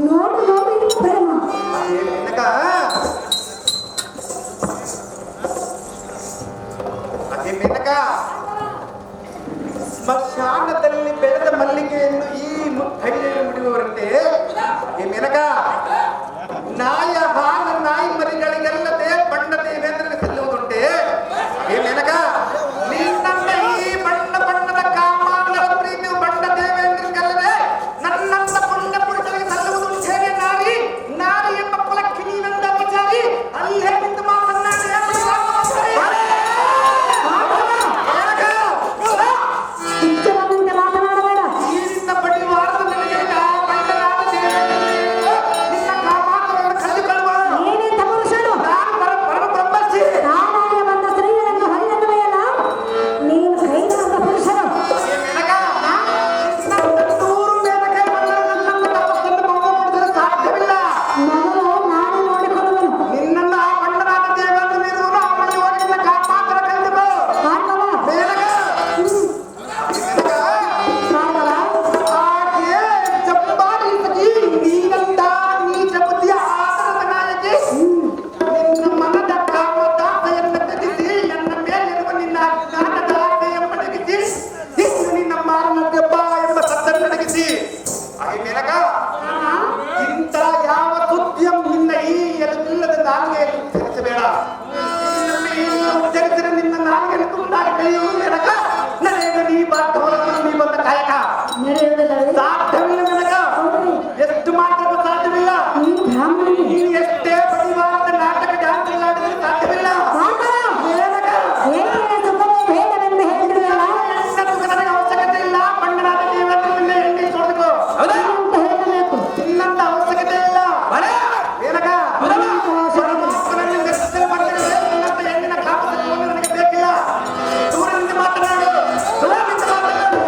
ನೋಡು ನೋಡು ಪ್ರೇಮ ಅದೇ ಮೇನಕ ಸ್ಮಶಾನದಲ್ಲಿ ಬೆಳೆದ ಮಲ್ಲಿಗೆಯನ್ನು ಈ ಮುತ್ತೈದೆಯನ್ನು ಮುಡಿಯುವರಂತೆ ಈ ಮೇನಕ ನಾಯ ಹಾಲ ನಾಯಿ ಮರಿಗಳಿಗೆಲ್ಲದೆ ಬಣ್ಣ ದೇವೇಂದ್ರನಿಗೆ ಸಲ್ಲುವುದುಂಟೆ ಈ ಮೇನಕ ನಿನ್ನ ಈ ಬಣ್ಣ ಬಣ್ಣದ ಕಾಮಾಂಗದ ಪ್ರೀತಿಯು ಬಣ್ಣ ದೇವೇಂದ್ರನಿಗಲ್ಲದೆ ನನ್ನಂತ ಪುಣ್ಯ ಪುರುಷರಿಗೆ ಸಲ್ಲುವುದುಂಟೆ ನಾರಿ ನಾರಿ ಎಂಬ ಕುಲಕ್ಕೆ ನೀನಂದ ವಿಚಾರಿ ಅಲ್ಲೇ ನಿಂತು ಮಾತನಾಡಿ ಮಾತನಾಡಬೇಡ. ಈಗಿನ ಬಡಿವಾರದ ನನಗೆ ಬಣ್ಣನಾದ ದೇವೇಂದ್ರ ನಿನ್ನ ಕಾಮಾಂಗವನ್ನು ಕಳೆದುಕೊಳ್ಳುವ ನೀನೆಂಥ ಪುರುಷನು? ನಾನು ಪರಮ ಬ್ರಹ್ಮರ್ಷಿ. ತಾನಾಗೆ ಬಂದ ಸ್ತ್ರೀಯರನ್ನು ಹರಿಯನ್ನುವೆಯಲ್ಲ, ನೀನು ಕೈಲಾದ ಪುರುಷನು. ಮೇನಕ, ನನ್ನ ನೂರು ಮೇನಕೆ ಬಂದರೂ ನನ್ನನ್ನು ತಪಸ್ಸನ್ನು ಭಂಗಪಡಿಸಲು ಸಾಧ್ಯವಿಲ್ಲ. ಮೊದಲು ನಾನು ನೋಡಿಕೊಳ್ಳುವೆನು. ನಿನ್ನನ್ನು ಆ ಬಣ್ಣನಾದ ದೇವೇಂದ್ರ ನೀರುವನು ಅವಳಿ ಹೋಗಿ ನಿನ್ನ ಕಾಮಾಂತರ ಕಳೆದುಕೋ. ಭಾರ್ಗವ, ಮೇನಕ, ಮೇನಕ, ಭಾರ್ಗವ, ಆಕೆ ಜಂಬಾರಿ ಸಖಿ ನೀನಂತ ನೀಚ ಬುದ್ಧಿಯ ಆದರದ ನಾಯಕಿ ನಿನ್ನ ಮನದ ಕಾಮದಾಸೆಯನ್ನು ತ್ಯಜಿಸಿ ನನ್ನ ಮೇಲಿರುವ ನಿನ್ನ ಜ್ಞಾನದ ಆಸೆಯನ್ನು ಅಡಗಿಸಿ ಇನ್ನು ನಿನ್ನ ಮಾರನ ದೆಬ್ಬ ಎಂಬ ಸದ್ದನ್ನು ಅಡಗಿಸಿ ಹಾಗೆ ಮೇನಕ ಇಂಥ ಯಾವ ಸುದ್ದಿಯಂ ನಿನ್ನ ಈ ಎದುರಿಲ್ಲದ ನಾಲ್ಗೆಯನ್ನು ಉಚ್ಚರಿಸಬೇಡ. ಉಚ್ಚರಿಸಿದ ನಿನ್ನ ನಾಲ್ಗೆಯನ್ನು ತುಂಡಾಗಿ ಕಳೆಯುವ ಮೇನಕ ನನಗೆ ನೀ ಬಾಧವನ್ನು ನೀ ಬಂದ ಕಾಯಕ ನಡೆಯುವುದಿಲ್ಲವೇ? ಸಾಧ್ಯವಿಲ್ಲ ಮೇನಕ, ಎಷ್ಟು ಮಾತ್ರಕ್ಕೂ ಸಾಧ್ಯವಿಲ್ಲ. ನೀನು ಬ್ರಾಹ್ಮಣನೇ. ನೀನು ಎಷ್ಟೇ ಬಡಿವಾರದ ನಾಟಕ ಡ್ಯಾನ್ಸ್ ಆಡಿದರೂ ಸಾಧ್ಯವಿಲ್ಲ. ಭಾರ್ಗವ, ಮೇನಕ, ಹೆಣ್ಣಿನ ಸುಖವೇ ಬೇಡವೆಂದು ಹೇಳಿದೆಯಲ್ಲ, ಹೆಣ್ಣ ಸುಖ ನನಗೆ ಅವಶ್ಯಕತೆ ಇಲ್ಲ. ಬಣ್ಣನಾದ ದೇವೇಂದ್ರ ನಿನ್ನ ಹೆಣ್ಣೆ ತೊಡೆದುಕೋ. ನೀನೆಂತ ಹೇಳಬೇಕು? ನಿನ್ನಂತ ಅವಶ್ಯಕತೆ ಇಲ್ಲ. ಮೇನಕ, ಪರಮಾತ್ಮನಲ್ಲಿ ನೆಚ್ಚಿನ ಬಂದಿರುವೆ. ನಿನ್ನಂತ ಹೆಣ್ಣಿನ ಕಾಪಸತ್ವವನ್ನು ನನಗೆ ಬೇಕಿಲ್ಲ. ದೂರದಿಂದ ಮಾತನಾಡು, ದೂರದಿಂದ ಮಾತನಾಡು.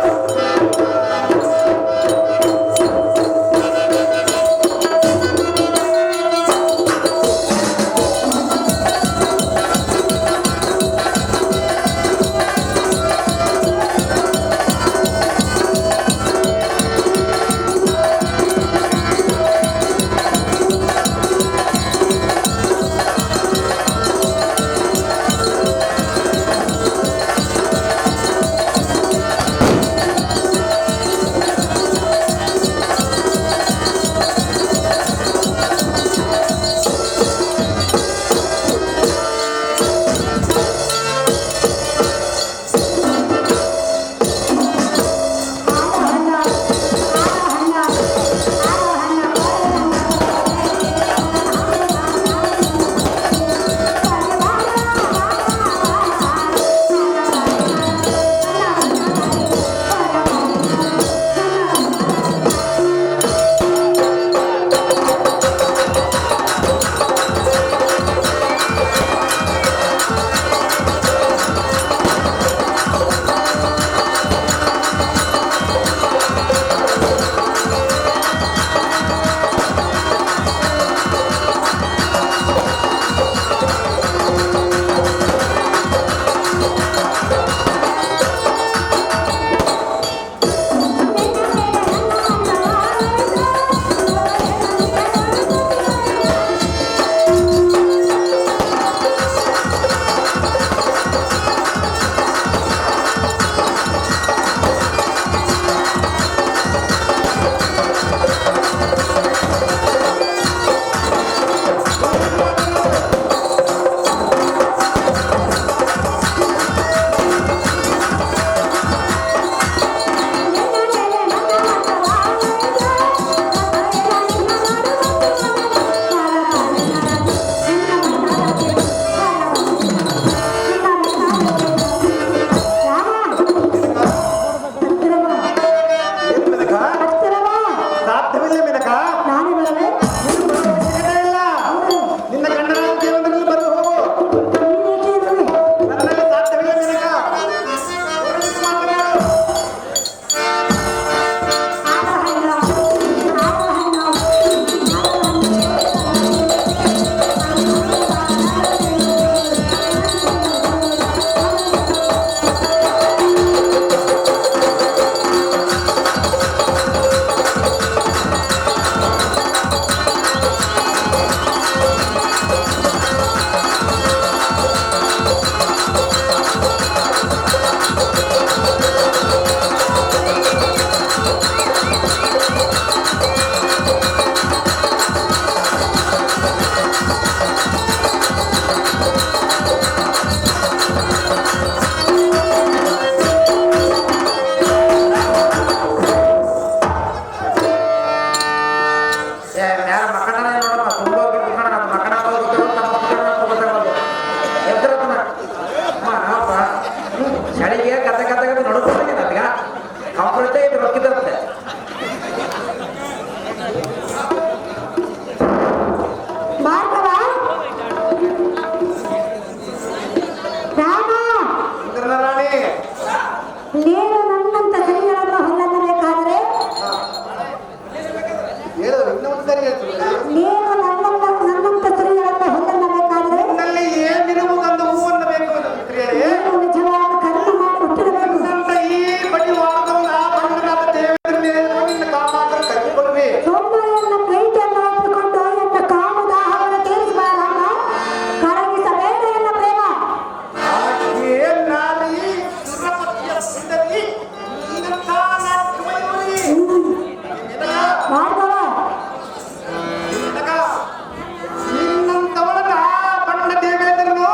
ಮಗನ ನೋಡೋಣ ತುಂಬ ಹೋಗಿರ್ತಾನ ಮಗನ ಎದ್ರತನ ಚಳಿಗೆ ಕತೆ ಕತೆ ನೋಡ್ಕೊಂಡೆ ನನಗ ಕಂಪ್ಯೂಟರ್ ಇದು ರೊಕ್ಕಿದ್ದಂತೆ ಭಾರ್ಗವ ರಾಮ ರಾಣಿ ನೀನು ನನ್ನಂತ ಸರಿಗಳನ್ನು ಹೊಲ್ಲಬೇಕಾದರೆ ಹೇಳು ಇನ್ನೂ ಒಂದು ಸರಿ ಹೇಳ್ತೀನಿ ನೀನು ನನ್ನಂತ ಸರಿಗಳನ್ನು ಹೊಲ್ಲಬೇಕಾದರೆ ನಿನ್ನಲ್ಲಿ ಏನಿರುವುದೊಂದು ಹೂವನ್ನು ಬೇಕು ಪ್ರಿಯರೇ ನೀನು ನಿಜವಾದ ಕರ್ಮ ಮಾಡಿ ಹುಟ್ಟಿರಬೇಕು ಅಂತ ಈ ಬಡಿವಾದವನ್ನ ಬಣ್ಣದ ದೇವರನ್ನೇ ನಿನ್ನ ಕಾಮಾಂತರ ಕಟ್ಟಿಕೊಳ್ಳುವೆ ಸೋಮವಾರನ ಪ್ರೀತಿಯನ್ನು ಒಪ್ಪಿಕೊಂಡು ಎನ್ನ ಕಾಮದಾಹವನ್ನು ತೀರಿಸಬಾರಮ್ಮ ಕರಗಿಸಬೇಡ ಎನ್ನ ಪ್ರೇಮ ಹಾಗೆ ನಾಲಿ ಸುರಪತಿಯ ಸುಂದರಿ ನೀನಂತ ನಾಟ್ಯಮಯೂರಿ ಭಾರ್ಗವ ನಿನ್ನಂತವಳನ್ನ ಬಣ್ಣ ದೇವೇಂದ್ರನು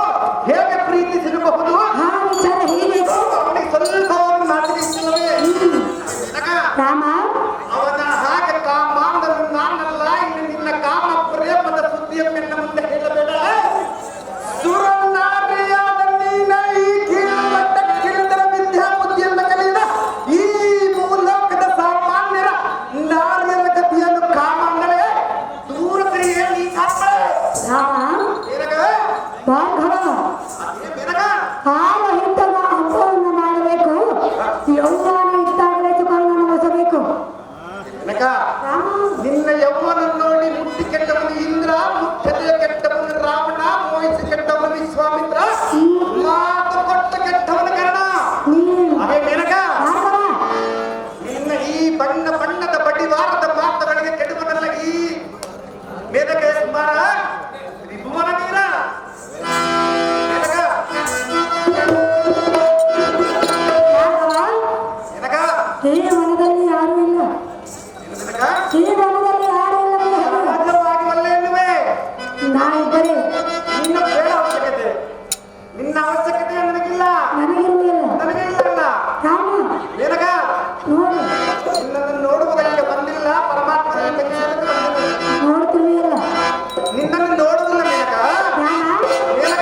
ಹೇಗೆ ಪ್ರೀತಿಸಿರಬಹುದು ಆ ವಿಚಾರ ಹೀಗೆ ಅವನಿಗೆ ಸ್ವಲ್ಪ ನಾಚಿಕೆಯಿಲ್ಲವೇ ರಾಮ ಅವನ ಹಾಗೆ ಕಾಮಾಂಧನು ನಾನಲ್ಲ ಇನ್ನು ನಿನ್ನ ಕಾಮ ಪ್ರೇಮದ ಸುದ್ದಿಯನ್ನೆಲ್ಲ ಮುಂದೆ ಹೇಳಬೇಡ ಸುರನಾರಿಯಾದ ನೀನ ಈ ಕೀಳುಮಟ್ಟಕ್ಕಿಳಿದರ ವಿದ್ಯಾ ಬುದ್ಧಿಯನ್ನು ಕಲಿದ ಈ ಭೂಲೋಕದ ಸಾಮಾನ್ಯರ ನಾರಿಯರ ಗತಿಯನ್ನು ಕಾಮಂಗಳೇ ದೂರ ಕರಿಯೇ ನೀ ಕಾಮಳೆ ರಾಮ ಏನಗ ಭಾರ್ಗವ ಏನಗ ಹಾಲು ಹಿಟ್ಟದ ಹಬ್ಬವನ್ನು ಮಾಡಬೇಕು ಯೌವನ ಇದ್ದಾಗಲೇ ಸುಖವನ್ನು ಹೊಸಬೇಕು ಏನಗ ರಾಮ ನಿನ್ನ ಯೌವನ ನೋಡಿ ಮುಟ್ಟಿ ಕೆಟ್ಟವನು ಇಂದ್ರ ಮುಟ್ಟದೆ ಕೆಟ್ಟವನು ರಾವಣ ಮೋಹಿಸಿ ಕೆಟ್ಟವನು ವಿಶ್ವಾಮಿತ್ರ ಮಾತು ಕೊಟ್ಟ ಕೆಟ್ಟವನ ಕರ್ಣ ನೀನು ಅದೇ ಮೇನಕ ಭಾರ್ಗವ ನಿನ್ನ ಈ ಬಣ್ಣ ಬಣ್ಣದ ಬಡಿವಾರದ ಮಾತುಗಳಿಗೆ ಕೆಡುವನಲ್ಲ ಈ ಮೇನಕ ಸುಮಾರ ತ್ರಿಭುವನ ವೀರ ಮೇನಕ ಭಾರ್ಗವ ಮೇನಕ ಈ ಮನದಲ್ಲಿ ಯಾರೂ ಇಲ್ಲ ಮೇನಕ ಈ ಮನದಲ್ಲಿ ಯಾರೂ ಇಲ್ಲ ಸಹಜವಾಗಿ ಒಳ್ಳೆ ಎನ್ನುವೆ ನಾ ಇದ್ದರೆ ನಿನ್ನ ಬೇಡ ಅವಶ್ಯಕತೆ ನಿನ್ನ ಅವಶ್ಯಕತೆ ನನಗಿಲ್ಲ ನನಗಿರುವುದಿಲ್ಲ ನನಗೆ ಇಲ್ಲ ರಾಮ ಮೇನಕ ನೋಡು ನಿನ್ನನ್ನು ನೋಡುವುದಕ್ಕೆ ಬಂದಿಲ್ಲ ಪರಮಾತ್ಮ ನೋಡ್ತಿರ್ಲಿಲ್ಲ ನಿನ್ನನ್ನು ನೋಡುವುದಿಲ್ಲ ಮೇನಕ ರಾಮ ಮೇನಕ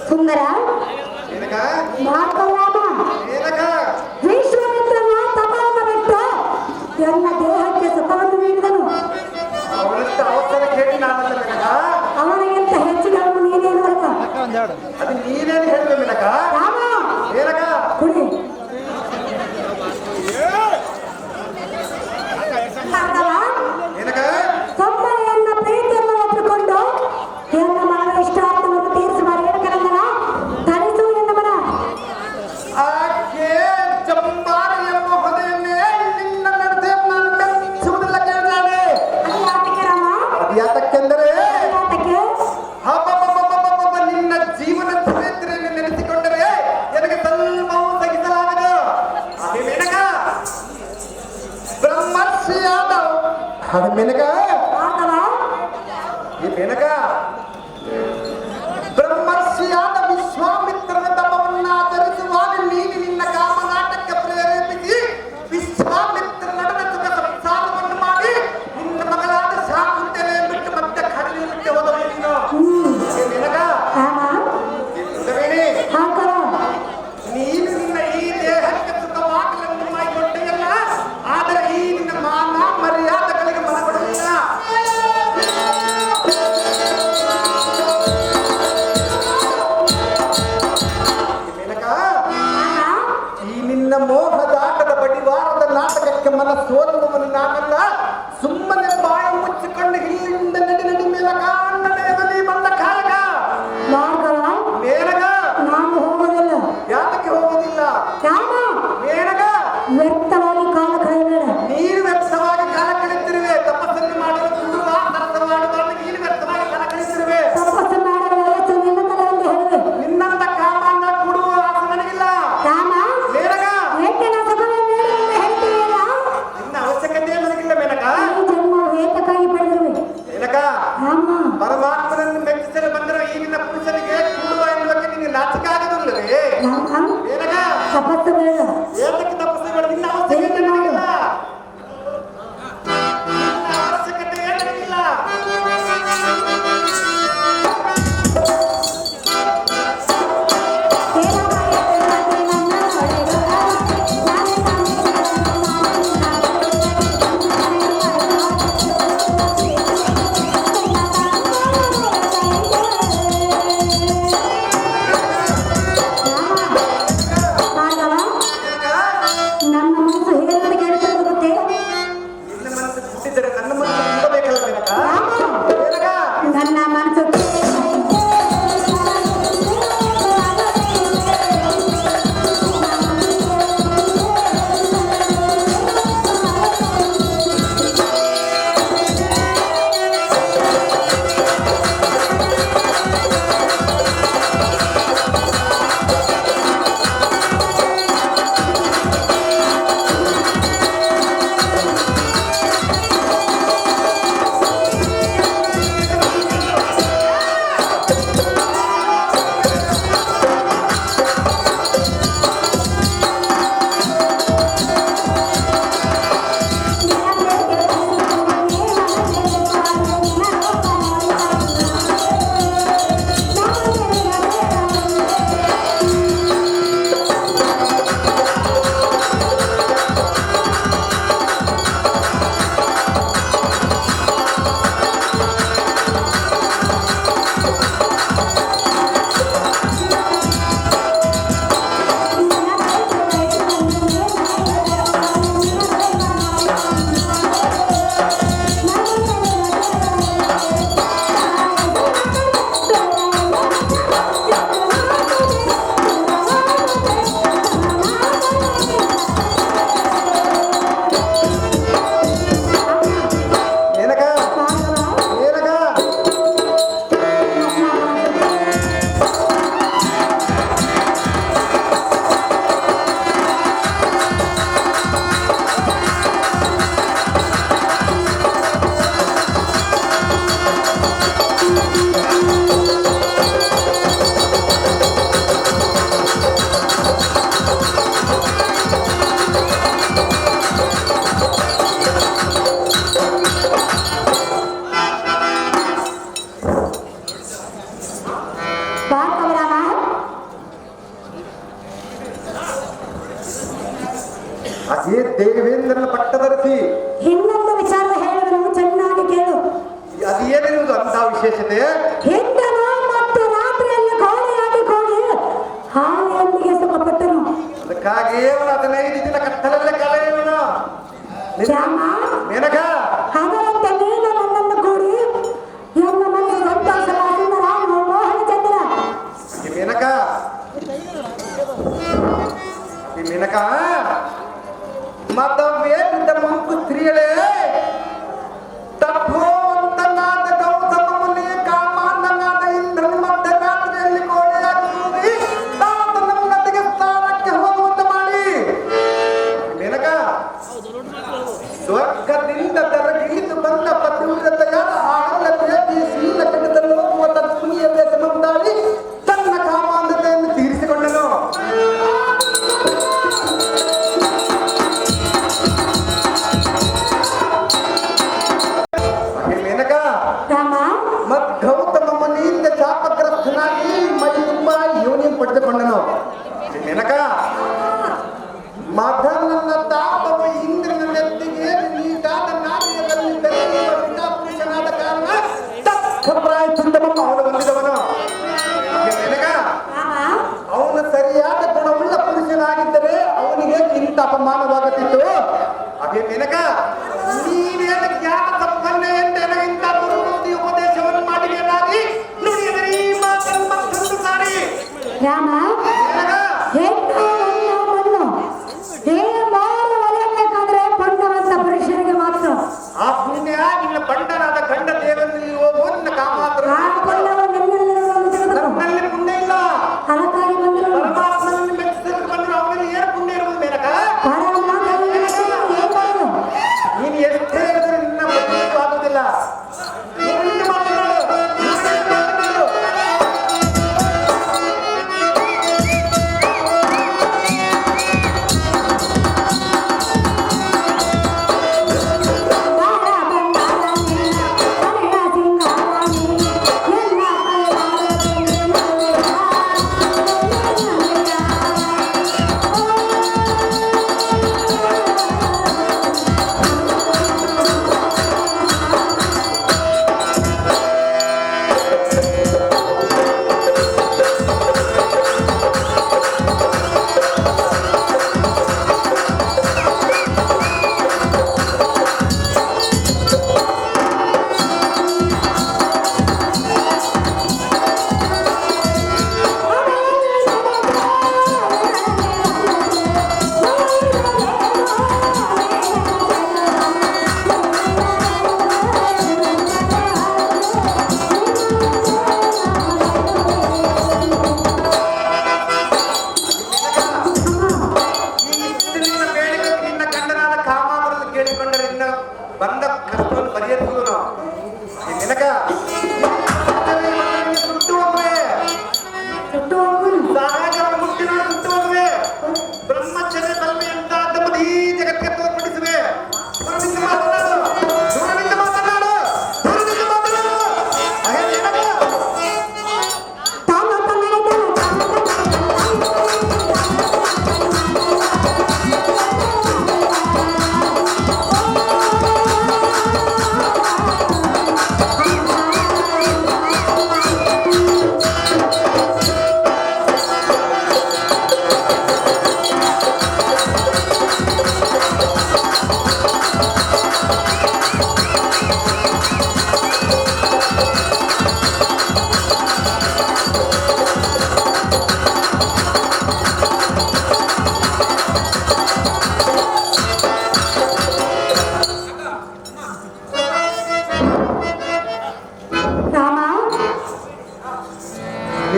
ಸುಂದರ ಏನಕ ಭಾರ್ಗವರಾಮ ಏನಕ ವಿಶ್ವಾಮಿತ್ರನ ತಪವನ್ನು ಬಿಟ್ಟು ನನ್ನ ದೇಹಕ್ಕೆ ಸುಖವನ್ನು ನೀಡಿದನು. ಅವನಂತ ಅವಸರ ಕೇಳಿ ನಾನಲ್ಲ ಮೆನಕ. ಅವನಿಗಿಂತ ಹೆಚ್ಚಿನವನು ನೀನೇನು ಅಲ್ಲ. ಅದು ನೀನೇನು ಹೇಳಿದೆ ಮೆನಕ. ರಾಮ ಏನಕ ಕುಡಿ. ಭಾರ್ಗವ ಯಾತಕ್ಕೆಂದರೆ ಯಾತಕ್ಕೆ? ಹಬ್ಬಬ್ಬಬ್ಬಬ್ಬಬ್ಬಬ್ಬ, ನಿನ್ನ ಜೀವನ ಚರಿತ್ರೆಯನ್ನು ನೆನೆಸಿಕೊಂಡರೆ ನನಗೆ ಸ್ವಲ್ಪವೂ ಸಹಿಸಲಾಗದು. ಅದೇ ಮೇನಕ ಬ್ರಹ್ಮರ್ಷಿಯಾದ ಅದು ಮೇನಕ ಭಾರ್ಗವ, ಈ ಮೇನಕ ಬ್ರಹ್ಮರ್ಷಿಯಾದ ವಿಶ್ವಾಮಿತ್ರನ ತಪವನ್ನು ಆಚರಿಸುವಾಗ ನೀನು ನಿನ್ನ ಕಾಮನಾಟಕ್ಕೆ ಪ್ರೇರೇಪಿಸಿ ವಿಶ್ವಾಮಿತ್ರನೊಡನೆ ಸುಖ ಸಂಸಾರವನ್ನು ಮಾಡಿ ನಿನ್ನ ಮಗಳಾದ ಶಾಕುಂತಲೆಯನ್ನು ಬಿಟ್ಟು ಮತ್ತೆ ಕಡಲಿಗೆ ಹೋದವ ನೀನು. ಈ ಮೇನಕ ರಾಮ, ಸುಂದರಿಣಿ, ಭಾರ್ಗವ, ನೀನು ನಿನ್ನ ಈ ದೇಹಕ್ಕೆ ಸುಖವಾಗಲೆಂದು ಮಾಡಿಕೊಂಡೆಯಲ್ಲ, ಆದರೆ ಈ ನಿನ್ನ ಮಾನ ಮರ್ಯಾದೆಗಳಿಗೆ ಮನಗೊಡಲಿಲ್ಲ. ಈ ನಿನ್ನ ಮೋಹದಾಟದ ಬಡಿವಾರದ ನಾಟಕಕ್ಕೆ ಮನಸ್ಸೋಲುವವನು ನಾನಲ್ಲ. ಸುಮ್ಮನೆ ಬಾಯಿ ಮುಚ್ಚಿಕೊಂಡು ಇಲ್ಲಿಂದ ನಡಿ ಮೇಲಕ ನಡೆಯದಲ್ಲಿ ಬಂದ ಕಾಲಕ ಭಾರ್ಗವ, ಮೇಲಗ ನಾನು ಹೋಗೋದಿಲ್ಲ. ಯಾತಕ್ಕೆ ಹೋಗುವುದಿಲ್ಲ? ರಾಮ, ಮೇಲಗ ವ್ಯರ್ಥವಾಗಿ ಕಾಲ ಕಳೆಯಬೇಡ. ನೀರು ವ್ಯರ್ಥವಾಗಿ ಕಾಲ ಕಳೆತಿರುವೆ. ತಪಸ್ಸನ್ನು ಮಾಡಲು ಕುಡುವ ಸರಸ ಮಾಡುವಾಗ ನೀರು ವ್ಯರ್ಥವಾಗಿ ಕಾಲ ಕಳೆತಿರುವೆ. ತಪಸ್ಸು ಮಾಡಲು ವಯಸ್ಸು ನಿನ್ನದಲ್ಲ ಎಂದು ಹೇಳಿದೆ. ನಿನ್ನಂತ ಕಾಮಾಂಗ ಕೊಡುವ ಆಸೆ ನನಗಿಲ್ಲ. ರಾಮ, ಮೇನಕ ಏಕೆ ನಾ ಸುಖವನ್ನು ನೀಡು ಎಂದು ಹೇಳ್ತೀಯಲ್ಲ? ನಿನ್ನ ಅವಶ್ಯಕತೆ ನನಗಿಲ್ಲ ಮೇನಕ. ಈ ಜನ್ಮವು ಏತಕ್ಕಾಗಿ ಪಡೆದಿರುವೆ? ಮೇನಕ ರಾಮ, ಪರಮಾತ್ಮನನ್ನು ಮೆಚ್ಚಿಸಲು ಬಂದಿರುವ ಈ ನಿನ್ನ ಪುರುಷನಿಗೆ ಕೂಡುವ ಎನ್ನುವುದಕ್ಕೆ ನಿನಗೆ ನಾಚಿಕೆ ಆಗದಿಲ್ಲವೇ? ರಾಮ, ಮೇನಕ ತಪಸ್ಸು ಬೇಡ. ಏತಕ್ಕೆ ತಪಸ್ಸು ಬೇಡ? ನಿನ್ನ ಅವಶ್ಯಕತೆ ನನಗಿಲ್ಲ. ನಿನ್ನ ಅವಶ್ಯಕತೆ ನನಗಿಲ್ಲ. ಭಾರ್ಗವ, ಮೇನಕ, ನನ್ನ ಮನಸ್ಸು ಹೇಗೆ ಕೇಳುತ್ತದೆ ಗೊತ್ತೇ? ನಿನ್ನ ಮನಸ್ಸು ಹುಟ್ಟಿದ್ದರೆ ನನ್ನ ಮನಸ್ಸು ಹುಟ್ಟಬೇಕಲ್ಲ ಮೇನಕ. ಮೇನಕ ನನ್ನ ಮನಸ್ಸು ಮೇನಕ ಮೇನಕ ಭಾರ್ಗವ, ರಾಮ, ಅದೇ ದೇವೇಂದ್ರನ ಪಟ್ಟದರ್ಶಿ. ಇನ್ನೊಂದು ವಿಚಾರ ಹೇಳುವುದನ್ನು ಚೆನ್ನಾಗಿ ಕೇಳು. ಅದೇನಿರುವುದು ಅಂತ ವಿಶೇಷತೆ? ಹಿಂದನು ಮತ್ತು ರಾತ್ರಿಯಲ್ಲಿ ಕೋಣೆಯಾಗಿ ಕೋಣೆ ಹಾಳೆಯೊಂದಿಗೆ ಸುಖಪಟ್ಟನು. ಅದಕ್ಕಾಗಿ ಅವನು 15 ದಿನ ಕತ್ತಲಲ್ಲೇ ಕಳೆಯುವನು. ರಾಮ, ಮೇನಕ ಅದರಂತೆ ನೀನು ನನ್ನನ್ನು ಕೂಡಿ ನನ್ನ ಮನಸ್ಸು ಸಂತೋಷ ಸುಂದರ ಮೋಹನ ಚಂದ್ರ. ಈ ಮೇನಕ ಈ ಮೇನಕ ಮತವೇದ ಮಂಕು ಸ್ತ್ರೀಯಳೇ ತಪೋವಂತನಾದ ಅದೃಷ್ಟವನ್ನು ಅವನು ಹೊಂದಿದವನು. ಮೇನಕ ರಾಮ ಅವನು ಸರಿಯಾದ ಗುಣವುಳ್ಳ ಪುರುಷನಾಗಿದ್ದರೆ ಅವನಿಗೆ ಇಂಥ ಅಪಮಾನವಾಗುತ್ತಿತ್ತು. ಹಾಗೆ ಮೇನಕ ನೀನೇನು ಜ್ಞಾನ ಸಂಪನ್ನ ಎಂದೇನು ಇಂಥ ದುರ್ಬುದ್ಧಿ ಉಪದೇಶವನ್ನು ಮಾಡಿದೆಯನ್ನಾಗಿ ನುಡಿಯದರೆ ಈ ಮಾತನ್ನು ಮತ್ತೊಂದು ಸಾರಿ. ರಾಮ ಮೇನಕ ಹೆಣ್ಣು ಮಣ್ಣು ಏ ಮಾರು ಒಲೆಯಬೇಕಾದ್ರೆ ಪುಣ್ಯವಂತ ಪುರುಷರಿಗೆ ಮಾತ್ರ. ಆ ಪುಣ್ಯ ನಿನ್ನ ಬಂಡನಾದ ಗಂಡ ದೇವರಲ್ಲಿ ಹೋಗುವ ನಿನ್ನ ಕಾಮಾತ್ರ. ಆ ಪುಣ್ಯವು ನಿನ್ನಲ್ಲಿರುವುದನ್ನು ತಿಳಿದುಕೋ. ನನ್ನಲ್ಲಿ ಪುಣ್ಯ ಇಲ್ಲ. ಅದಕ್ಕಾಗಿ ಬಂದರು ಪರಮಾತ್ಮನಲ್ಲಿ ಮೆಚ್ಚಿಸಲು ಬಂದ್ರು ಅವನಲ್ಲಿ ಏನು ಪುಣ್ಯ ಇರುವುದು ಮೇನಕ? ಏನ್ ಮಾಡೋದು? ನೀನು ಎಷ್ಟೇ ಹೇಳಿದ್ರು ನಿನ್ನ ಮದುವೆಗೂ ಆಗುವುದಿಲ್ಲ. ನೀನು ಮಾತನಾಡು, ನೀನು ಮಾತನಾಡು. ಬಂದ ಕಷ್ಟವನ್ನು ಪರಿಹರಿಸುವುದು. ನಿನಗ ಸುಟ್ಟು ಹೋಗುವೆ, ಸಹಜವನ್ನು ಮುಟ್ಟಿ ನೋಡಿ ಸುಟ್ಟು ಹೋಗುವೆ. ಬ್ರಹ್ಮಚರ್ಯ ಕಲ್ಪೆಯಿಂದ ದಮ್ಮದಿ ಜಗತ್ತಿಗೆ ತೋರ್ಪಡಿಸುವೆ. ದೂರದಿಂದ ಮಾತನಾಡು, ದೂರದಿಂದ ಮಾತನಾಡು, ದೂರದಿಂದ ಮಾತನಾಡು. ಹಾಗೆ ನಿನಗ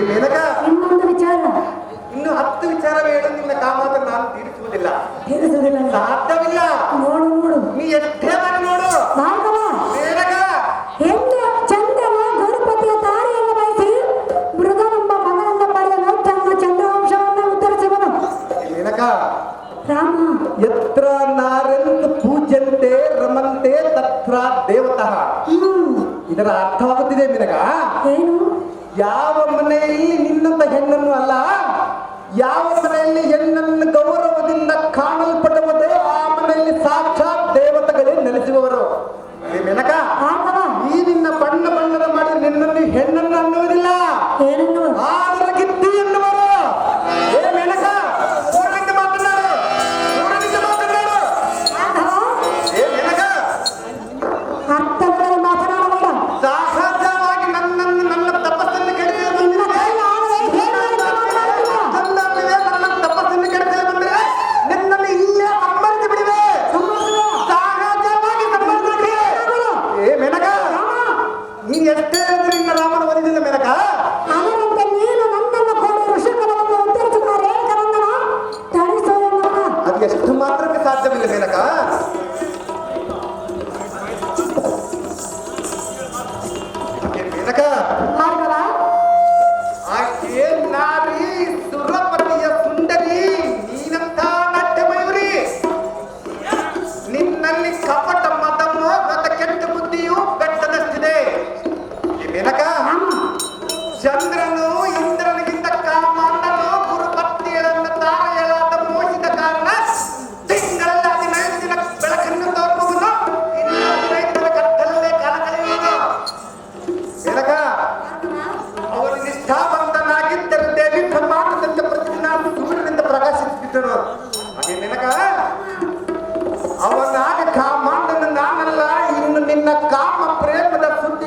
ನಿನಗ ಇನ್ನೊಂದು ವಿಚಾರ ಇನ್ನು 10 ವಿಚಾರವೇ ಹೇಳು. ನಿನ್ನ ಕಾಮವನ್ನು ನಾನು ತೀರಿಸುವುದಿಲ್ಲ, ತಿಳಿಸುವುದಿಲ್ಲ. ಸಾಧ್ಯವಿಲ್ಲ. ನೋಡು ನೋಡು ನೀ ಎಷ್ಟೇ ಮಾಡಿ ನೋಡು. ಭಾರ್ಗವ ಮೇನಕ ಹೆಣ್ಣು ಚಂದ್ರನ ಗರುಪತಿಯ ತಾರೆಯನ್ನು ಬಯಸಿ ಮೃಗನೆಂಬ ಮಗನನ್ನು ಪಡೆಯಲು ತನ್ನ ಚಂದ್ರವಂಶವನ್ನು ಉತ್ತರಿಸುವನು. ಮೇನಕ ರಾಮ ಯತ್ರ ನಾರೆಂದು ಪೂಜ್ಯಂತೆ ರಮಂತೆ ತತ್ರ ದೇವತಃ. ಇದರ ಅರ್ಥವಾಗುತ್ತಿದೆ ಮೇನಕ. ಏನು? ಯಾವ ಮನೆಯಲ್ಲಿ ನಿನ್ನಂತ ಹೆಣ್ಣನ್ನು ಅಲ್ಲ, ಯಾವ ಮನೆಯಲ್ಲಿ ಹೆಣ್ಣನ್ನು ಗೌರವದಿಂದ ಕಾಣಲ್ಪಡುವುದೋ ಆ ಮನೆಯಲ್ಲಿ ಸಾಕ್ಷಾತ್ ದೇವತೆಗಳೇ ನೆಲೆಸುವವರು. ಮೇನಕ ಈ ನಿನ್ನ ಬಣ್ಣ ಬಣ್ಣದ ಮಾಡಿ ನಿನ್ನನ್ನು ಹೆಣ್ಣನ್ನು ಅನ್ನುವುದಿಲ್ಲ, ಏನನ್ನು ಆದರ ಗಿತ್ತಿ ಎನ್ನುವರು. ಏ ಮೇನಕ ಊರಿನಿಂದ ಮಾತನಾಡು, ಊರಿನಿಂದ ಮಾತನಾಡು. ಏ ಮೇನಕ ಅರ್ಥದಲ್ಲಿ ಮಾತನಾಡಬೇಡ. ಸಹಜವಾಗಿ ನನ್ನನ್ನು ನನ್ನ ತಪಸ್ಸನ್ನು ಕೆಡಿಸಲು ಬಂದಿದೆ. ನನ್ನ ತಪಸ್ಸನ್ನು ಕೆಡಿಸಲು ಬಂದರೆ ನಿನ್ನನ್ನು ಇಲ್ಲೇ ಸಂಬಂಧಿಸಿ ಬಿಡಿವೆ. ಸಹಜವಾಗಿ ಸಂಬಂಧಿಸಿ. ಏ ಮೇನಕ ನೀನು ಎಷ್ಟೇ ಹೇಳಿದ್ರೆ ನಿನ್ನ ರಾಮನ ಒಲಿದಿಲ್ಲ ಮೇನಕ. ಅದರಂತೆ ನೀನು ನನ್ನನ್ನು ಕೋಡಿ ಋಷಿಕರನ್ನು ಉತ್ತರಿಸುತ್ತಾರೆ ತಡಿಸೋಣ. ಅದು ಎಷ್ಟು ಮಾತ್ರಕ್ಕೆ ಸಾಧ್ಯವಿಲ್ಲ ಮೇನಕ. ಮೇನಕ ಭಾರ್ಗವ ಆಕೆ ನಾರಿ ಸುರಪತಿಯ ಸುಂದರಿ, ನೀನಂತ ನಾಟ್ಯ ಮಯೂರಿ. ನಿನ್ನಲ್ಲಿ ಕಪಟ ಮತಮೋ ಗತ ಕೆಟ್ಟ ಬುದ್ಧಿಯು ಬೆಟ್ಟದಷ್ಟಿದೆ.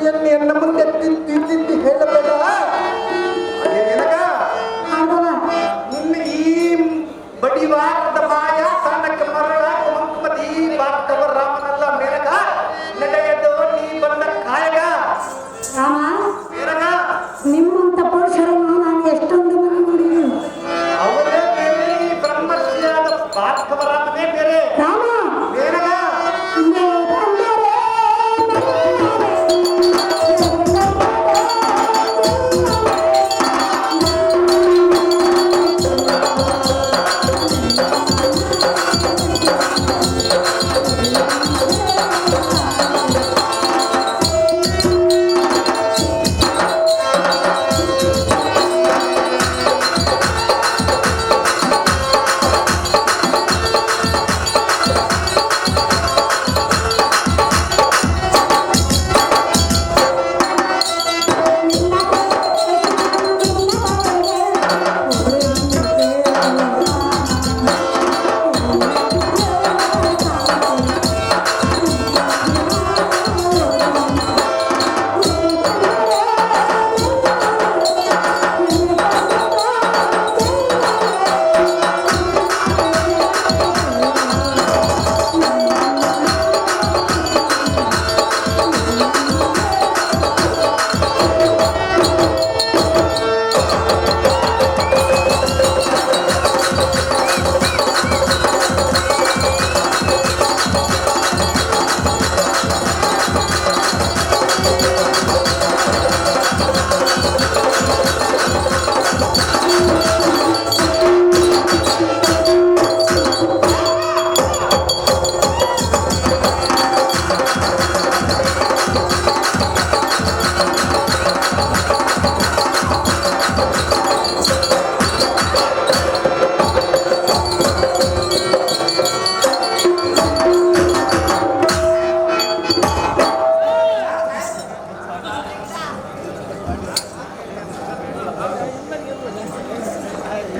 ಸಮಸ್ಯೆಯನ್ನು ಎನ್ನ ಮುಂದೆ ತಿದ್ದಿ ಹೇಳಬೇಡ. ಹಾಗೆ ಮೇನಕ, ಆದವ ನಿನ್ನ ಈ ಬಡಿವಾರದ ಬಾಯ ಸಣ್ಣಕ್ಕೆ ಮರಳ ಮಂಕುಮತಿ ಬಾರ್ತವ ರಾಮನಲ್ಲ ಮೇನಕ. ನಡೆಯದು ನೀ ಬಂದ ಕಾಯಗ ರಾಮ, ಮೇನಕ. ನಿಮ್ಮಂತ ಪುರುಷರನ್ನು ನಾನು ಎಷ್ಟೊಂದು ಮಂದಿ ನೋಡಿದ್ದೀನಿ. ಅವರೇ ಬೇರೆ, ಈ ಬ್ರಹ್ಮರ್ಷಿಯಾದ ಬಾರ್ತವ ರಾಮನೇ ಬೇರೆ. ರಾಮ, ಮೇನಕ,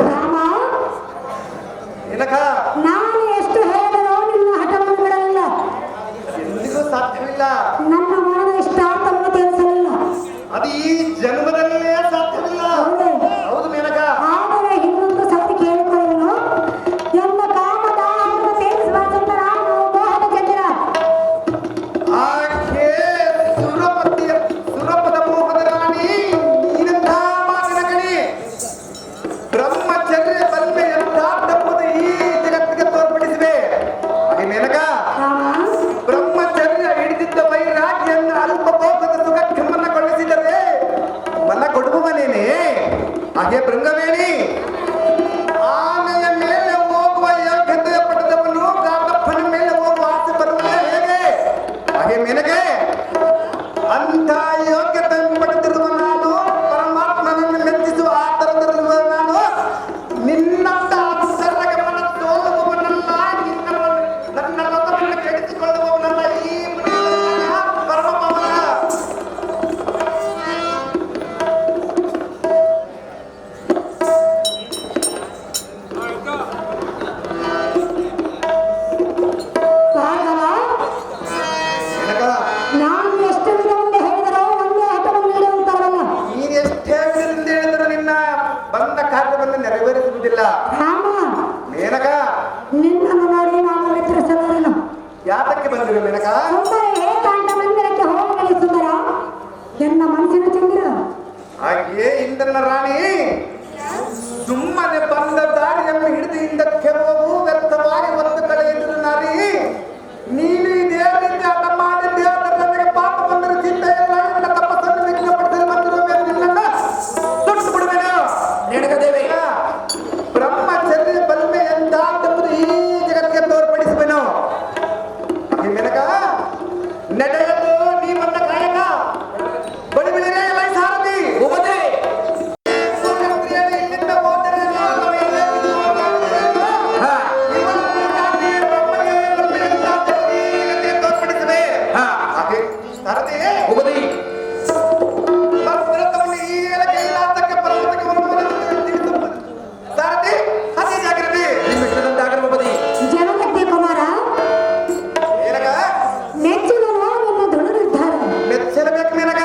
ರಾಮ, ಮೇನಕ, ನಾನು ಎಷ್ಟು ಹೇಳಿದರೂ ನಿನ್ನ ಹಠವನ್ನು ಬಿಡಲಿಲ್ಲ. ಎಂದಿಗೂ ಸಾಧ್ಯವಿಲ್ಲ. ನನ್ನ ಮನದ ಇಷ್ಟಾರ್ಥವನ್ನು ತೀರಿಸಲಿಲ್ಲ. ಅದು ಈ ಜನ್ಮದಲ್ಲೇ ಸಾಧ್ಯವಿಲ್ಲ. ಹೌದೇ? ಹೌದು ಮೇನಕ. ಆದರೆ ಇನ್ನೊಂದು ಸತಿ ಕೇಳಿಕೊಳ್ಳುವನು. ಎಲ್ಲ ಕಾಮದಾಹವನ್ನು ತೀರಿಸುವ ಸುಂದರ ಮೋಹನ ಚಂದ್ರ. ಆಕೆ ಸುರಪದ ಮೋಹದ ರಾಣಿ, ನೀನಂಥ ಮಾತಿನ ಗಣಿ. ಬ್ರಹ್ಮಚರ್ಯ ಬಲ್ಮೆ ಎಂಬುದು ಈ ಜಗತ್ತಿಗೆ ತೋರ್ಪಡಿಸಿವೆ. ಹಾಗೆ ಮೇನಕ, ರಾಮ, ಬ್ರಹ್ಮಚರ್ಯ ಹಿಡಿದಿದ್ದ ವೈರಾಗ್ಯನ್ನು ಅಲ್ಪ ಭೋಗದ ಸುಖಕ್ಕೆ ಮನಗೊಳಿಸಿದರೆ ಮನ ಕೊಡುವವನೇನೆ. ಹಾಗೆ ಭೃಂಗವೇಣಿ, ಆನೆಯ ಮೇಲೆ ಹೋಗುವ ಯೋಗ್ಯತೆ ಪಡೆದವನು ಗಾಢಪ್ಪನ ಮೇಲೆ ಹೋಗುವ ಆಸೆ ಬರುವುದೇ ಹೇಗೆ? ಹಾಗೆ ಮೇನಕೆ, ಅಂಥ ಯೋಗ್ಯತೆ ಪಡೆದಿರುವ ನಾನು, ಪರಮಾತ್ಮನನ್ನು ಮೆಚ್ಚಿಸುವ ಆತರದಲ್ಲಿರುವ ನಾನು, ನಿನ್ನಂತ ಅಪ್ಸರಗೆ ಮನ ತೋರುವವನಲ್ಲ, ನನ್ನ ರಥವನ್ನು ಕೆಡಿಸಿಕೊಳ್ಳುವವನಲ್ಲ. ಈ ಪರಮಪವನ. ಭಾರ್ಗವ, ಮೇನಕ, ನಾನು ಎಷ್ಟು ವಿಧವನ್ನು ಹೇಳಿದರೂ ಒಂದೇ ಹಠವನ್ನು ನೀಡುವಂತವರಲ್ಲ. ನೀನು ಎಷ್ಟೇ ವಿಧದಿಂದ ಹೇಳಿದರೂ ನಿನ್ನ ಬಂದ ಕಾರ್ಯವನ್ನು ನೆರವೇರಿಸುವುದಿಲ್ಲ. ರಾಮ, ಮೇನಕ, ನಿನ್ನನ್ನು ನೋಡಿ ನಾನು ವ್ಯತ್ರಿಸಲಾರೆನು. ಯಾತಕ್ಕೆ ಬಂದಿರು ಮೇನಕ? ಸುಂದರ ಏಕಾಂತ ಮಂದಿರಕ್ಕೆ ಹೋಗಲಿ ಸುಂದರ, ಎನ್ನ ಮನಸ್ಸಿನ ಚಂದಿರ. ಹಾಗೆಯೇ ಇಂದ್ರನ ರಾಣಿ ಸುಮ್ಮನೆ ಬಂದ ದಾರಿಯನ್ನು ಹಿಡಿದು ಹಿಂದಕ್ಕೆ ಹೋಗು, ವ್ಯರ್ಥವಾಗಿ ಒಂದು ಕಡೆ ಎದುರು ನಾರಿ. ನೀನು ಇದೇ ರೀತಿ ಹಠ ಮಾಡಿ ದೇವರ ನನಗೆ ಪಾಪ ಬಂದರೆ ಚಿಂತೆ ಇಲ್ಲ, ನನ್ನ ತಪಸ್ಸನ್ನು ವಿಘ್ನಪಡಿಸಲು ಬಂದಿರುವ ನಿನ್ನನ್ನ ಸುಟ್ಟು ಬಿಡುವೆನು. ರೇಣುಕಾದೇವಿ, ಬ್ರಹ್ಮಚರ್ಯ ಬಲ್ಮೆ ಎಂದಾದೆಂಬುದು ಈ ಜಗತ್ತಿಗೆ ತೋರ್ಪಡಿಸುವೆನು. ಹಾಗೆ ಮೇನಕ, ನಡೆಯಲು ನೀ ಬಂದ ಕಾಯಕ ಬಳಿ ಬಿಳಿರೇ ಲೈ ಸಾರಥಿ. ಭೂಪತಿ, ಸೂರ್ಯಪ್ರಿಯನೇ ಇಲ್ಲಿಂದ ಹೋದರೆ ನಾನು ಎಲ್ಲೇ ಬಿದ್ದು ಹಾ, ಇವನನ್ನು ದಾಟಿ ಬ್ರಹ್ಮಗೆ ಬಲ್ಮೆ ಎಂದಾದೆಂಬುದು ಈ ಜಗತ್ತಿಗೆ ತೋರ್ಪಡಿಸುವೆ. ಹಾ, ಹಾಗೆ ಸಾರಥಿ, ಭೂಪತಿ, ಭದ್ರತವನ್ನು ಈ ಕೈಲಾಸಕ್ಕೆ ಪರ್ವತಕ್ಕೆ ಒಂದು ಸಾರಥಿ, ಅತಿ ಜಾಗ್ರತೆ. ನಿಮ್ಮ ಇಷ್ಟದಂತಾಗಲಿ ಭೂಪತಿ. ಜಗದಕ್ಕೆ ಕುಮಾರ, ಮೇನಕ, ಮೆಚ್ಚಿದನು ನಿನ್ನ ದೃಢ ನಿರ್ಧಾರ. ಮೆಚ್ಚಲೇಬೇಕು ಮೇನಕ.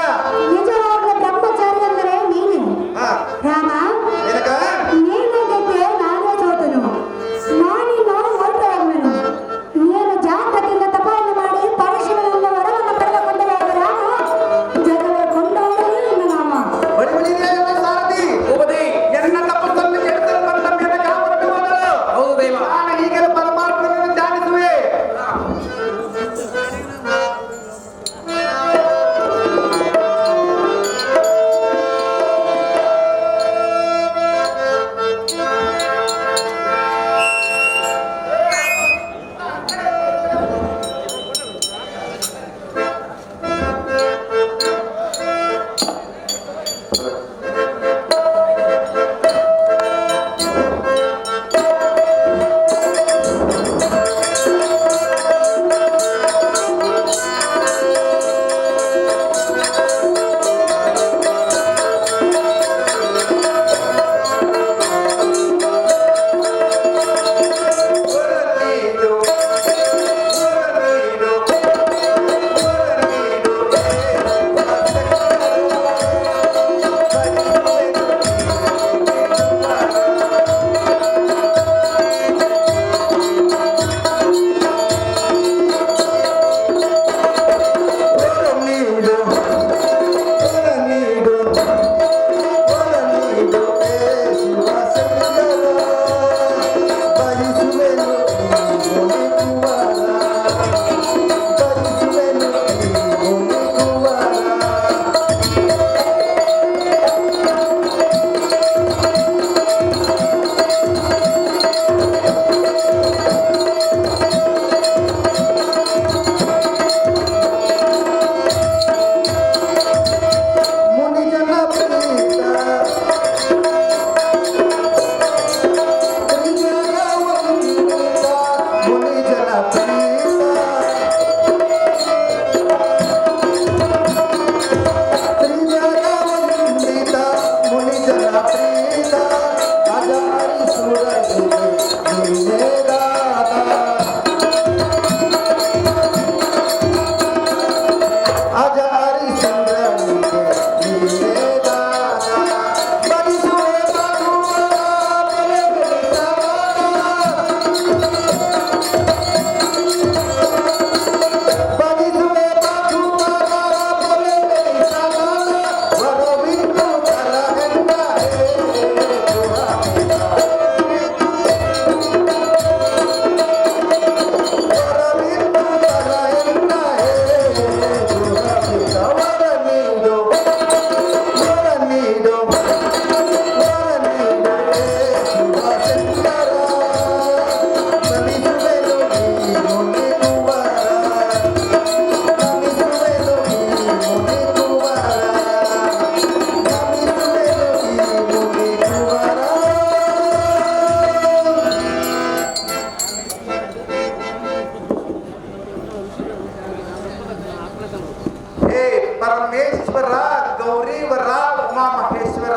ಮಹೇಶ್ವರ ಗೌರೀವರ ಉಮಾ ಮಹೇಶ್ವರ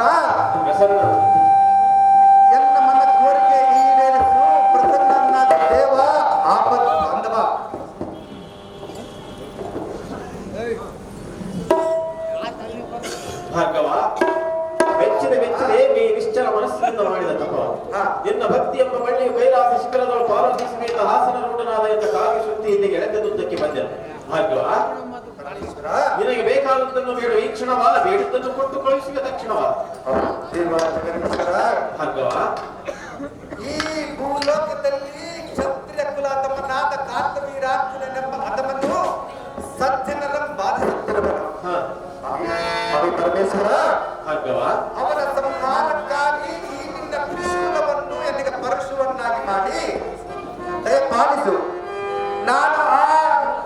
ಎನ್ನ ಮನ ಕೋರಿಕೆ ಈಡೇರಿಸು ಪ್ರಸನ್ನನಾದ ದೇವ ಆಪತ್ ಬಾಂಧವ. ಭಾರ್ಗವ, ಮೆಚ್ಚಿದೆ ನೀ ನಿಶ್ಚಲ ಮನಸ್ಸಿನಿಂದ ಮಾಡಿದ ತಪ. ನಿನ್ನ ಭಕ್ತಿ ಎಂಬ ಬಳ್ಳಿಯು ಕೈಲಾಸ ಶಿಖರದೊಳು ಪಾರ್ವತಿ ಸಮೇತ ಹಾಸನ ರೂಢನಾದ ಎಂದ ಕಾವ್ಯ ಶಕ್ತಿ ಇಲ್ಲಿಗೆ ಎಳೆದದುದ್ದಕ್ಕೆ ಬಂದನು. ಭಾರ್ಗವ, ನಿನಗೆ ಬೇಕಾದದ್ದನ್ನು ಬೇಡ ಈ ಕ್ಷಣವ, ಬೇಡಿದ್ದನ್ನು ಕೊಟ್ಟು ಕಳುಹಿಸಿದ ತಕ್ಷಣವ. ಭಾರ್ಗವ, ಈ ಭೂಲೋಕದಲ್ಲಿ ಕ್ಷತ್ರಿಯ ಕುಲಾತಮನಾದ ಕಾರ್ತವೀರಾರ್ಜುನನೆಂಬ ಹಠವನ್ನು ಸಜ್ಜನರ ಬಾಧಿಸುತ್ತಿರುವನು. ಪರಮೇಶ್ವರ, ಭಾರ್ಗವ, ಅವನ ಸಂಹಾರಕ್ಕಾಗಿ ಈ ನಿನ್ನ ತ್ರಿಶೂಲವನ್ನು ಎಲ್ಲಿಗೆ ಪರಶುವನ್ನಾಗಿ ಮಾಡಿ ದಯಪಾಲಿಸು. ನಾನು ಆ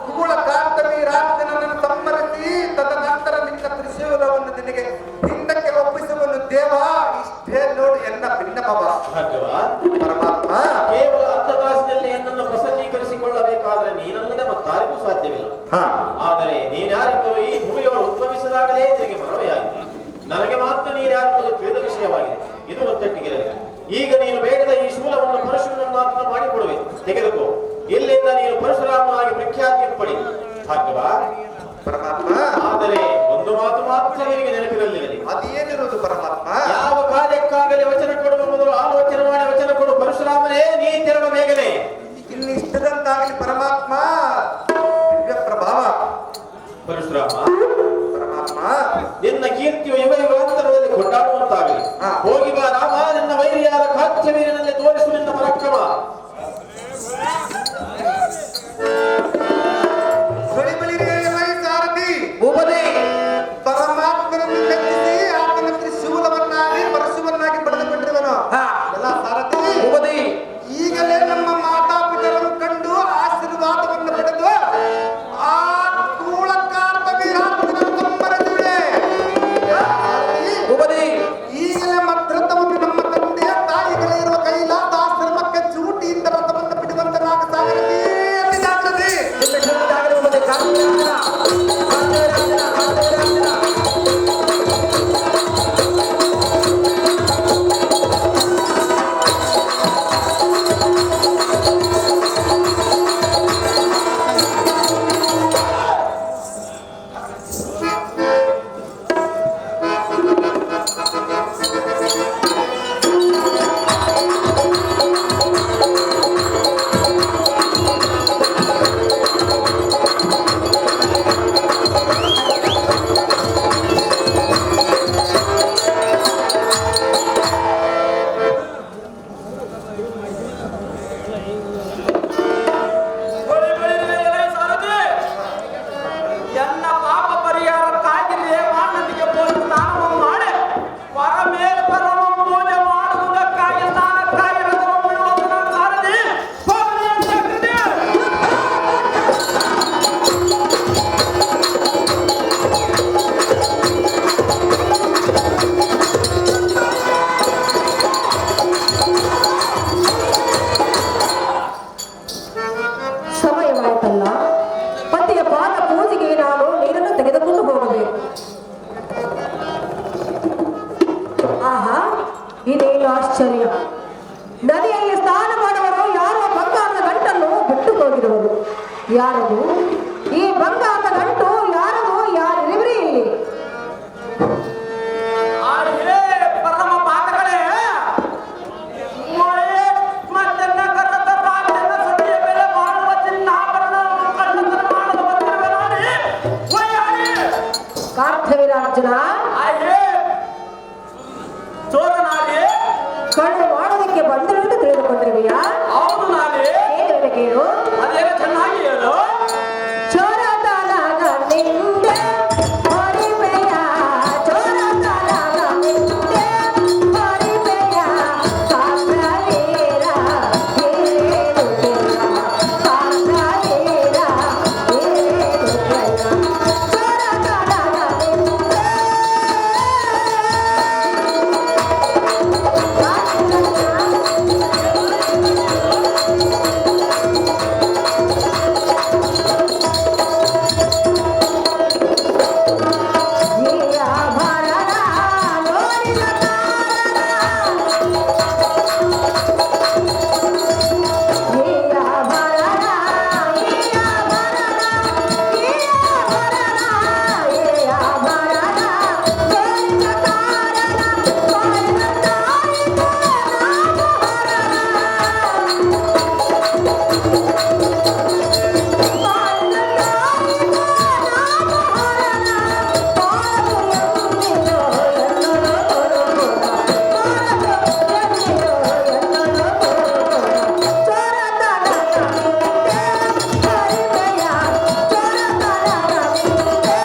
ಕೂಳ ಕಾರ್ತವೀರಾರ್ಜುನನನ್ನು ಸಂಹರಿಸಿ ತದನಂತರ ನಿನ್ನ ತ್ರಿಶೂಲವನ್ನು ನಿನಗೆ ಹಿಂದಕ್ಕೆ ಒಪ್ಪಿಸುವನು ದೇವ. ಇಷ್ಟೇ ನೋಡು ಎನ್ನ ಭಿನ್ನಭವ. ಭಾರ್ಗವ, ಪರಮಾತ್ಮ, ಕೇವಲ ಅರ್ಧದಾಸದಲ್ಲಿ ನನ್ನನ್ನು ಪ್ರಸನ್ನೀಕರಿಸಿಕೊಳ್ಳಬೇಕಾದ್ರೆ ನೀನಲ್ಲದೆ ಮತ್ತಾರಿಗೂ ಸಾಧ್ಯವಿಲ್ಲ. ಆದರೆ ನೀನ್ಯಾರಿಗೂ ಈ ಭೂಮಿಯವರು ಉದ್ಭವಿಸಿದಾಗಲೇ ನಿನಗೆ ಮನವಿಯಾಗಿದೆ. ನನಗೆ ಮಾತ್ರ ನೀನ್ಯಾರಿಗೂ ತಿಳಿದ ವಿಷಯವಾಗಿದೆ. ಇದು ಒತ್ತಟ್ಟಿಗಿರಲಿಲ್ಲ. ಈಗ ನೀನು ಬೇಡದ ಈ ಶೂಲವನ್ನು ಪರಶುವನ್ನಾಗಿ ಮಾಡಿಕೊಡುವೆ, ತೆಗೆದುಕೋ. ಇಲ್ಲಿಂದ ನೀನು ಪರಶುರಾಮನಾಗಿ ಪ್ರಖ್ಯಾತಿ ಪಡಿ. ಭಾರ್ಗವ, ಪರಮಾತ್ಮ, ಆದರೆ ಒಂದು ಮಾತು ಮಾತ್ರ ನಿನಗೆ ನೆನಪಿರಲಿರಲಿ. ಅದೇನಿರುವುದು ಪರಮಾತ್ಮ? ಯಾವ ಕಾರ್ಯಕ್ಕಾಗಲಿ ವಚನ ಕೊಡುವ ಮೊದಲು ಆಲೋಚನೆ ಮಾಡಿ ವಚನ ಕೊಡು. ಪರಶುರಾಮನೇ, ನೀ ತೆರಳ ಬೇಗನೆ. ಇನ್ನಿಷ್ಟದಂತಾಗಲಿ ಪರಮಾತ್ಮ. ದಿವ್ಯ ಪ್ರಭಾವ. ಪರಶುರಾಮ, ಪರಮಾತ್ಮ, ನಿನ್ನ ಕೀರ್ತಿಯು ಯುಗ ಯುಗಾಂತರದಲ್ಲಿ ಕೊಂಡಾಡುವಂತಾಗಲಿ. ಹೋಗಿ ಬಾ ರಾಮ, ನಿನ್ನ ವೈರಿಯಾದ ಕಾತ್ಯವೀರನಲ್ಲಿ ತೋರಿಸು ನಿನ್ನ ಪರಾಕ್ರಮ. ಸಾರಥಿ ಭೂಪತಿ, ಪರಮಾತ್ಮನನ್ನು ಮೆಚ್ಚಿಸಿ ಆತನ ತ್ರಿಶೂಲವನ್ನಾಗಿ ಪರಶುವನ್ನಾಗಿ ಪಡೆದುಕೊಂಡಿರುವನು. ಎಲ್ಲ ಸಾರಥಿ ಭೂಪತಿ, ಈಗಲೇ ನಮ್ಮ ಮಾತಾಪಿತರನ್ನು ಕಂಡು ಆಶೀರ್ವಾದವನ್ನು ಪಡೆದು ಆ ಕೂಳಕಾರ್ತವೀರಾರ್ಜುನನನ್ನು ಸಂಹರಿಸಿದೆ. ಭೂಪತಿ, ಈಗಲೇ ಮದ್ರಥವನ್ನು ನಮ್ಮ ತಂದೆಯ ತಾಯಿಗಳಿರುವ ಕೈಲಾಸಾಶ್ರಮಕ್ಕೆ ಚೂಟಿಯಿಂದ ರಥವನ್ನು ಬಿಡುವಂತೆ ನಾಗ ಸಾಗರತಿ ಅತಿ ಜಾಗೃತಿ. ಭೂಪತಿ, ಕಾರ್ತವೀರಾರ್ಜುನ, ಕಾರ್ತವೀರಾರ್ಜುನ, ಕಾರ್ತವೀರಾರ್ಜುನ. ಎನ್ನ ಪಾಪ ಪರಿಹಾರಕ್ಕಾಗಿ ದೇವಾನಂದಿಗೆ ಬಂದು ಸ್ನಾನವನ್ನು ಮಾಡಿ ಪರ ಮೇಲೆ ಪರಮ ಪೂಜೆ ಮಾಡುವುದಕ್ಕಾಗಿ ಸ್ನಾನಕ್ಕಾಗಿ ರಥವನ್ನು ಬಿಡುವುದು ನನ್ನ ಸಾರಥಿ. ಹೋಗಲಿ ಅಂತ ಹೇಳ್ತಿದ್ದೆ. ಸಮಯವಾಯಿತಲ್ಲ, ಪತಿಯ ಪಾದ ಪೂಜೆಗೆ ನಾನು ನೀರನ್ನು ತೆಗೆದುಕೊಂಡು ಹೋಗಬೇಕು. ಆಹಾ, ಇದೇನು ಆಶ್ಚರ್ಯ! ನದಿಯಲ್ಲಿ ಸ್ನಾನ ಮಾಡುವರು ಯಾರೋ ಬಂಗಾರದ ಗಂಟನ್ನು ಬಿಟ್ಟು ಹೋಗಿರುವರು. ಯಾರದು ಈ ಬಂಗಾರದ ಗಂಟು? ಯಾರದು? ಯಾರಿರುವರೇ ಇಲ್ಲಿ? ಆದ್ರೆ ಪರಮ ಪಾತಗಳೇ, ಮಳೆ ಮತ್ತೆ ನಗರದ ರಾಜ್ಯದ ಸತಿಯ ಮೇಲೆ ಮಾಡುವ ಚಿನ್ನಾಭರಣವನ್ನು ಕಳ್ಳತನ ಮಾಡಲು ಬಂದಿರುವ ನೋಡಿ ವಯ್ಯಾರಿ. ಕಾರ್ತವೀರಾರ್ಜುನ, ಆದ್ರೆ ಚೋರನಾಗಿ